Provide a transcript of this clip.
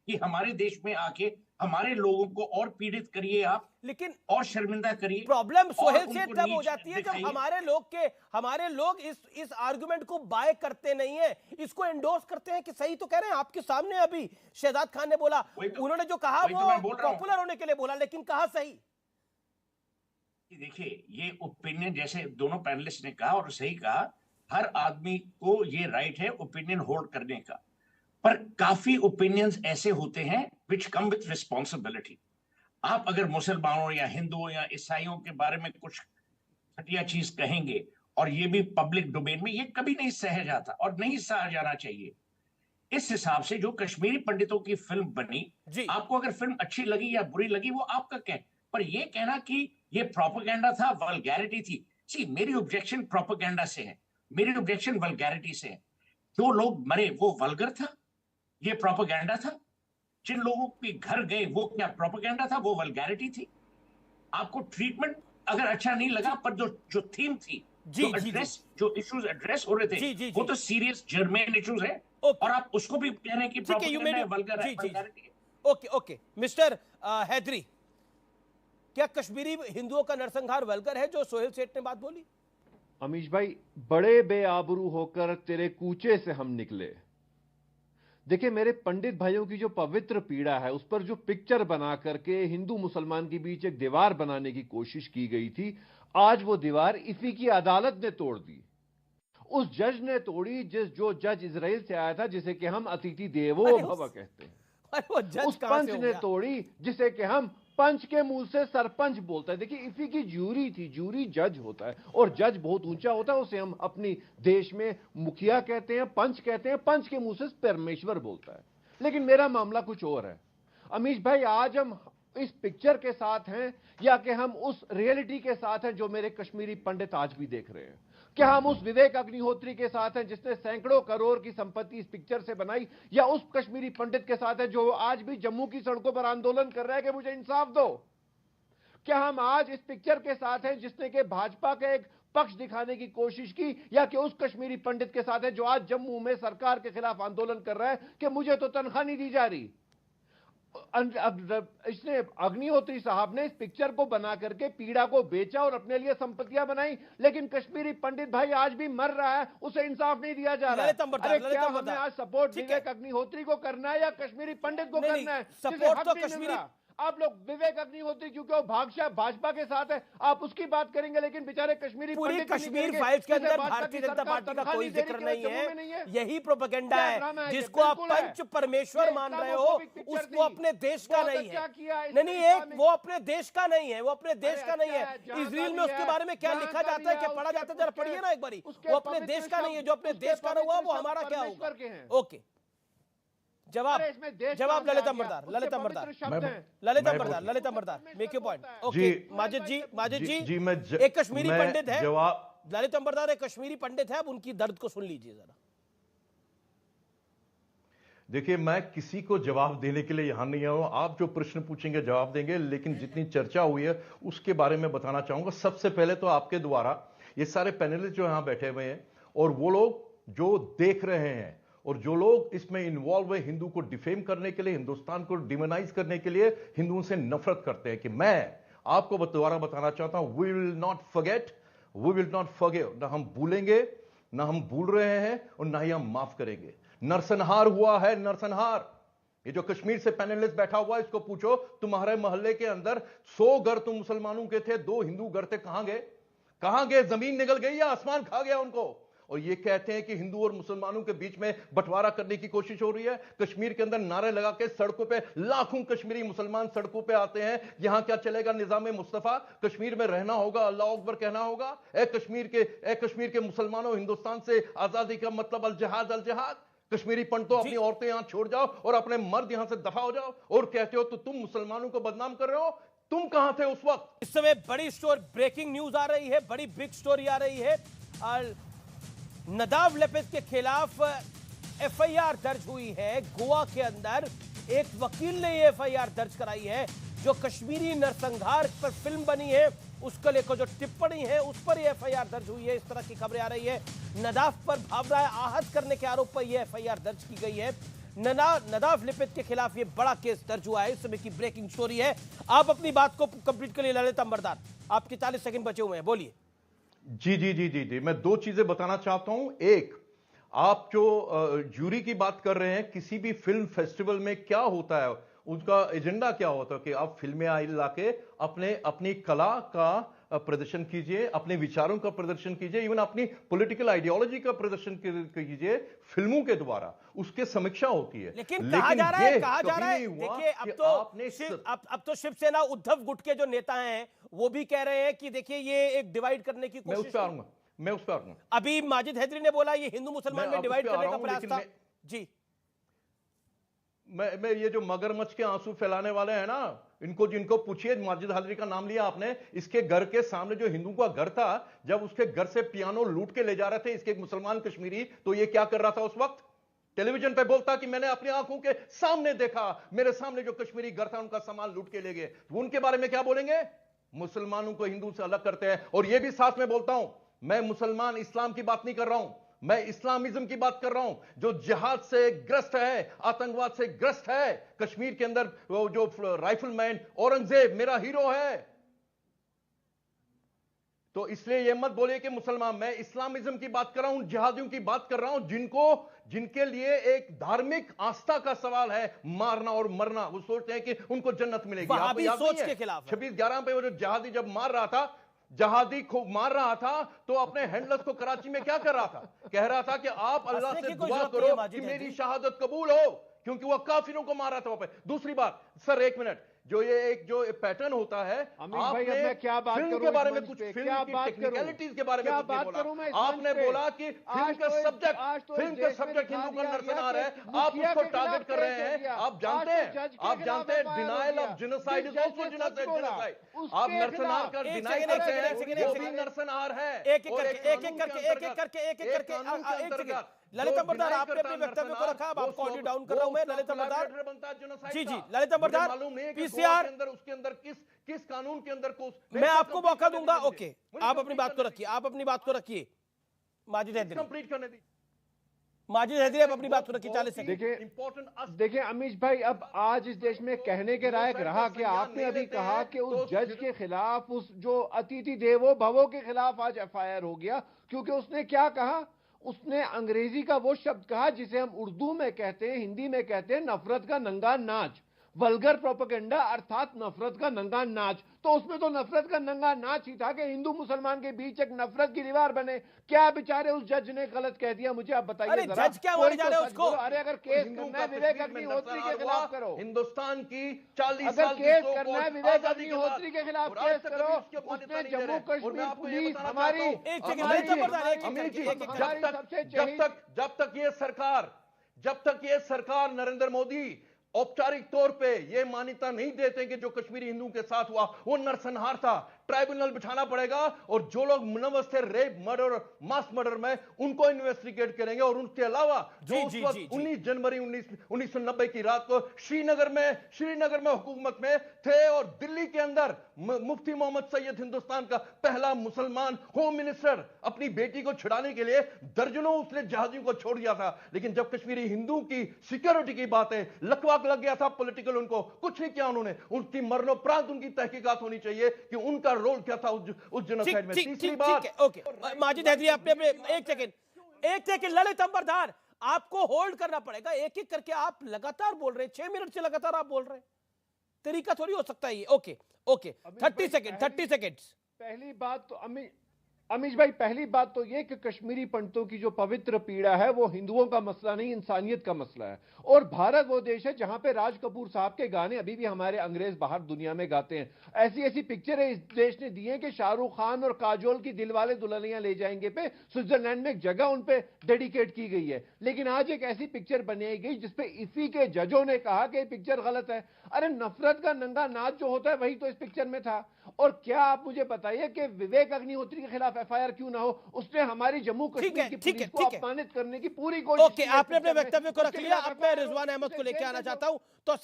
कि हमारे देश में आके हमारे लोगों को और पीड़ित करिए आप, लेकिन और शर्मिंदा करिए प्रॉब्लम और सोहेल सेठ उनको तब हो नीच जाती है जब दिखाइए। हमारे लोग इस आर्गुमेंट को बाय करते नहीं है, इसको एंडोर्स करते हैं कि सही तो कह रहे हैं। आपके सामने अभी शहजाद खान ने बोला, उन्होंने जो कहा वही तो वो मैं बोल रहा हूं पॉपुलर होने के लिए बोला, लेकिन कहा सही। कि देखिए, ये ओपिनियन जैसे दोनों पैनलिस्ट ने कहा और सही कहा, हर आदमी को ये राइट है ओपिनियन होल्ड करने का, पर काफी ओपिनियंस ऐसे होते हैं विच कम विथ रिस्पॉन्सिबिलिटी। आप अगर मुसलमानों या हिंदुओं या ईसाइयों के बारे में कुछ घटिया चीज कहेंगे और ये भी पब्लिक डोमेन में, ये कभी नहीं सहा जाता और नहीं सहा जाना चाहिए। इस हिसाब से जो कश्मीरी पंडितों की फिल्म बनी, जी आपको अगर फिल्म अच्छी लगी या बुरी लगी वो आपका कह, पर ये कहना कि ये प्रोपेगेंडा था, वल्गैरिटी थी, सी मेरी ऑब्जेक्शन प्रोपेगेंडा से है, मेरी ऑब्जेक्शन वल्गैरिटी से है। जो लोग मरे वो वल्गर था, ये प्रोपेगेंडा था। जिन लोगों के घर गए वो क्या प्रोपेगेंडा था, वो वल्गैरिटी थी। आपको ट्रीटमेंट अगर अच्छा नहीं लगा, पर जो जो थीम थी, जी जी जी जो इश्यूज एड्रेस हो रहे थे, जी जी वो जी तो सीरियस जर्मेन इश्यूज है, ओके, और आप उसको भी कह रहे हैं कि ठीक है, यू प्रोपेगेंडा मेड है, इट। वल्गर है, जी जी जी वल्गैरिटी है। ओके ओके मिस्टर हैदरी, क्या कश्मीरी हिंदुओं का नरसंहार वल्गर है जो सोहेल सेठ ने बात बोली? अमीश भाई, बड़े बेआबरू होकर तेरे कूचे से हम निकले। देखिए, मेरे पंडित भाइयों की जो पवित्र पीड़ा है, उस पर जो पिक्चर बना करके हिंदू मुसलमान के बीच एक दीवार बनाने की कोशिश की गई थी, आज वो दीवार इसी की अदालत ने तोड़ दी। उस जज ने तोड़ी जो जज इजराइल से आया था, जिसे कि हम अतिथि देवो भव कहते हैं। अरे वो जज उस कहां से पंच हो ने गया? तोड़ी जिसे कि हम पंच के मुंह से सरपंच बोलते हैं। देखिए, इसी की जूरी थी। जूरी जज होता है और जज बहुत ऊंचा होता है, उसे हम अपनी देश में मुखिया कहते हैं, पंच कहते हैं। पंच के मुंह से परमेश्वर बोलता है। लेकिन मेरा मामला कुछ और है अमीश भाई। आज हम इस पिक्चर के साथ हैं या कि हम उस रियलिटी के साथ हैं जो मेरे कश्मीरी पंडित आज भी देख रहे हैं? क्या हम उस विवेक अग्निहोत्री के साथ हैं जिसने सैकड़ों करोड़ की संपत्ति इस पिक्चर से बनाई, या उस कश्मीरी पंडित के साथ है जो आज भी जम्मू की सड़कों पर आंदोलन कर रहा है कि मुझे इंसाफ दो? क्या हम आज इस पिक्चर के साथ हैं जिसने कि भाजपा का एक पक्ष दिखाने की कोशिश की, या कि उस कश्मीरी पंडित के साथ है जो आज जम्मू में सरकार के खिलाफ आंदोलन कर रहा है कि मुझे तो तनख्वाह नहीं दी जा रही? इसने अग्निहोत्री साहब ने इस पिक्चर को बना करके पीड़ा को बेचा और अपने लिए संपत्तियां बनाई, लेकिन कश्मीरी पंडित भाई आज भी मर रहा है, उसे इंसाफ नहीं दिया जा रहा है। अरे क्या हमें आज सपोर्ट विवेक अग्निहोत्री को करना है या कश्मीरी पंडित को करना है? सपोर्ट तो कश्मीरी, आप लोग विवेक अग्निहोत्री क्योंकि वो भाजपा के साथ है, आप उसकी बात करेंगे, लेकिन बेचारे कश्मीरी पूरी पंडित कश्मीर फाइल्स के अंदर भारतीय जनता पार्टी का कोई जिक्र नहीं है। यही प्रोपेगेंडा है जिसको आप पंच परमेश्वर मान रहे हो, उसको अपने देश का नहीं है। नहीं, एक वो अपने देश का नहीं है, वो अपने देश का नहीं है। इजराइल में उसके बारे में क्या लिखा जाता है, क्या पढ़ा जाता है, जरा पढ़िए ना एक बारी। वो अपने देश का नहीं है, जो अपने देश का हुआ वो हमारा क्या होगा? ओके, जवाब Lalit Ambardar, make your point. Okay Majid ji मैं एक कश्मीरी पंडित है, ललित अंबरदार एक कश्मीरी पंडित है, अब उनकी दर्द को सुन लीजिए जरा। देखिए, मैं किसी को जवाब देने के लिए यहां नहीं आया। आप जो प्रश्न पूछेंगे जवाब देंगे, लेकिन जितनी चर्चा हुई है उसके बारे में बताना चाहूंगा। सबसे पहले तो आपके द्वारा ये सारे पैनलिस्ट जो यहां बैठे हुए हैं और वो लोग जो देख रहे हैं और जो लोग इसमें इन्वॉल्व है, हिंदू को डिफेम करने के लिए, हिंदुस्तान को डिमोनाइज करने के लिए हिंदुओं से नफरत करते हैं, कि मैं आपको दोबारा बताना चाहता हूं, we will not forget, we will not forgive. ना हम भूलेंगे, ना हम भूल रहे हैं, और ना ही हम माफ करेंगे। नरसंहार हुआ है, नरसंहार। ये जो कश्मीर से पैनलिस्ट बैठा हुआ है, इसको पूछो तुम्हारे मोहल्ले के अंदर 100 घर तो मुसलमानों के थे, 2 हिंदू घर थे, कहां गए? कहां गए? जमीन निकल गई या आसमान खा गया उनको? और ये कहते हैं कि हिंदू और मुसलमानों के बीच में बंटवारा करने की कोशिश हो रही है। कश्मीर के अंदर नारे लगा के सड़कों पे लाखों कश्मीरी मुसलमान सड़कों पे आते हैं। यहां क्या चलेगा? निजाम मुस्तफा। कश्मीर में रहना होगा, अल्लाह अकबर कहना होगा। ए कश्मीर के मुसलमानों, हिंदुस्तान से आजादी का मतलब अल जिहाद, अल जिहाद। कश्मीरी पंडितों, अपनी औरतें यहां छोड़ जाओ और अपने मर्द यहां से दफा हो जाओ। और कहते हो तो तुम मुसलमानों को बदनाम कर रहे हो। तुम कहां थे उस वक्त? इस समय बड़ी ब्रेकिंग न्यूज आ रही है, बड़ी बिग स्टोरी आ रही है। नदाव लपेज के खिलाफ एफआईआर दर्ज हुई है गोवा के अंदर। एक वकील ने ये एफआईआर दर्ज कराई है। जो कश्मीरी नरसंहार पर फिल्म बनी है उसको लेकर जो टिप्पणी है उस पर यह एफआईआर दर्ज हुई है। इस तरह की खबरें आ रही है। नदाफ पर भावनाएं आहत करने के आरोप पर यह एफआईआर दर्ज की गई है। नदाफ लिपित के खिलाफ ये बड़ा केस दर्ज हुआ है। इस समय की ब्रेकिंग स्टोरी है। आप अपनी बात को कंप्लीट करिए ललित अंबरदार, आपके 40 सेकंड बचे हुए हैं, बोलिए। जी जी जी जी जी मैं दो चीजें बताना चाहता हूं। एक, आप जो जूरी की बात कर रहे हैं, किसी भी फिल्म फेस्टिवल में क्या होता है, उनका एजेंडा क्या होता है कि आप फिल्में लाके अपनी कला का प्रदर्शन कीजिए, अपने विचारों का प्रदर्शन कीजिए, इवन अपनी पॉलिटिकल आइडियोलॉजी का प्रदर्शन कीजिए फिल्मों के द्वारा, उसके समीक्षा होती है। लेकिन कहा जा रहा है देखिए अब तो शिवसेना उद्धव गुट के जो नेता हैं वो भी कह रहे हैं कि देखिए ये एक डिवाइड करने की कोशिश। मैं उस पर आऊंगा। अभी माजिद हैदरी ने बोला ये हिंदू मुसलमान में डिवाइड करने का प्रयास था। जी, मैं ये जो मगरमच्छ के आंसू फैलाने वाले हैं ना, जिनको पूछिए, माजिद हैदरी का नाम लिया आपने, इसके घर के सामने जो हिंदू का घर था, जब उसके घर से पियानो लूट के ले जा रहे थे इसके एक मुसलमान कश्मीरी, तो ये क्या कर रहा था उस वक्त? टेलीविजन पे बोलता कि मैंने अपनी आंखों के सामने देखा, मेरे सामने जो कश्मीरी घर था उनका सामान लूट के ले गए। तो उनके बारे में क्या बोलेंगे? मुसलमानों को हिंदू से अलग करते हैं। और ये भी साथ में बोलता हूं, मैं मुसलमान इस्लाम की बात नहीं कर रहा हूं, मैं इस्लामिज्म की बात कर रहा हूं, जो जिहाद से ग्रस्त है, आतंकवाद से ग्रस्त है। कश्मीर के अंदर वो जो राइफलमैन औरंगजेब मेरा हीरो है। तो इसलिए यह मत बोलिए कि मुसलमान, मैं इस्लामिज्म की बात कर रहा हूं, जिहादियों की बात कर रहा हूं, जिनके लिए एक धार्मिक आस्था का सवाल है मारना और मरना। वो सोचते हैं कि उनको जन्नत मिलेगी। वहाबी सोच के खिलाफ 26/11 पे वो जो जहादी जब मार रहा था, तो अपने हैंडलर्स को कराची में क्या कर रहा था? कह रहा था कि आप अल्लाह से दुआ करो कि मेरी शहादत कबूल हो, क्योंकि वह काफिरों को मार रहा था वहां पे। दूसरी बात सर, एक मिनट, जो पैटर्न होता है, आपने मैं क्या बात फिल्म के बारे में कुछ फिल्म की टेक्निकलिटीज के बारे में कुछ नहीं बोला। आपने बोला कि फिल्म का सब्जेक्ट हिंदू का नरसंहार है, आप उसको टारगेट कर रहे हैं। आप जानते हैं denial of genocide is also genocide. आप नरसंहार का डिनाई करते हैं, वो भी नरसंहार है। एक एक करके ललित अंबरदार, आपने अपने वक्तव्य को रखा, अब आपको ऑडियो डाउन कर रहा हूं मैं। ललित अंबरदार, जी ललित अंबरदार, पीसीआर उसके अंदर किस कानून के अंदर मैं आपको मौका दूंगा। ओके, आप अपनी बात को रखिए, माजिद हैदरी कंप्लीट करने दी। माजिद हैदरी, आप अपनी बात को रखिए 40 सेकंड। देखिए अमीश भाई, अब आज इस देश में कहने के लायक रहा कि आपने अभी कहा कि उस जज के खिलाफ, उस जो अतिथि देवो भवो के खिलाफ आज एफआईआर हो गया, क्योंकि उसने क्या कहा? उसने अंग्रेजी का वो शब्द कहा जिसे हम उर्दू में कहते हैं, हिंदी में कहते हैं नफरत का नंगा नाच, वल्गर प्रोपेगेंडा, अर्थात नफरत का नंगा नाच। तो उसमें तो नफरत का नंगा नाच ही था कि हिंदू मुसलमान के बीच एक नफरत की दीवार बने। क्या बेचारे उस जज ने गलत कह दिया, मुझे आप बताइए जरा। जज क्या माने जा रहे हैं उसको? अरे अगर केस करना है विवेक अग्निहोत्री के खिलाफ करो, हिंदुस्तान की 40 अगर साल केस करना है विवेक अग्निहोत्री के खिलाफ केस करो। उसने जम्मू कश्मीर पुलिस हमारी जब तक ये सरकार नरेंद्र मोदी औपचारिक तौर पे ये मान्यता नहीं देते कि जो कश्मीरी हिंदुओं के साथ हुआ वो नरसंहार था, ट्राइब्यूनल बिठाना पड़ेगा और जो लोग मुलव्वस थे रेप, मर्डर, मास मर्डर में, उनको इन्वेस्टिगेट करेंगे। और उसके अलावा जो उस वक्त 19 जनवरी 1990 की रात को श्रीनगर में हुकूमत में थे और दिल्ली के अंदर मुफ्ती मोहम्मद सैयद, हिंदुस्तान का पहला मुसलमान होम मिनिस्टर, अपनी बेटी को छुड़ाने के लिए दर्जनों उसने जहाजियों को छोड़ दिया था। लेकिन जब कश्मीरी हिंदू की सिक्योरिटी की बात है, लकवा लग गया था पॉलिटिकल, उनको कुछ नहीं किया उन्होंने। उनकी मरणोपरांत उनकी तहकीकात होनी चाहिए कि उनका रोल क्या था उस जेनोसाइड में। तीसरी बात, ओके माजिद हैदरी, आपने अपने एक सेकंड ललित अंबरदार, आपको होल्ड करना पड़ेगा। एक एक करके आप लगातार बोल रहे हैं, 6 मिनट से लगातार आप बोल रहे हैं, तरीका थोड़ी हो सकता है ये। Okay 30 second. पहली बात तो अमीश भाई, पहली बात तो यह कि कश्मीरी पंडितों की जो पवित्र पीड़ा है वो हिंदुओं का मसला नहीं, इंसानियत का मसला है। और भारत वो देश है जहां पे राज कपूर साहब के गाने अभी भी हमारे अंग्रेज बाहर दुनिया में गाते हैं। ऐसी पिक्चरें इस देश ने दी हैं कि शाहरुख खान और काजोल की दिलवाले दुल्हनियां ले जाएंगे पे स्विट्जरलैंड में एक जगह उन पे डेडिकेट की गई है। लेकिन आज एक ऐसी पिक्चर बनाई गई जिसपे इसी के जजों ने कहा कि पिक्चर गलत है। अरे नफरत का नंगा नाच जो होता है वही तो इस पिक्चर में था। और क्या आप मुझे बताइए कि विवेक अग्निहोत्री के खिलाफ एफआईआर क्यों ना हो? उसने हमारी जम्मू कश्मीर की पुलिस को अपमानित करने की पूरी कोशिश की। आपने अपने वक्तव्य को रख लिया। अब मैं रिजवान अहमद को लेकर आना चाहता हूं। तो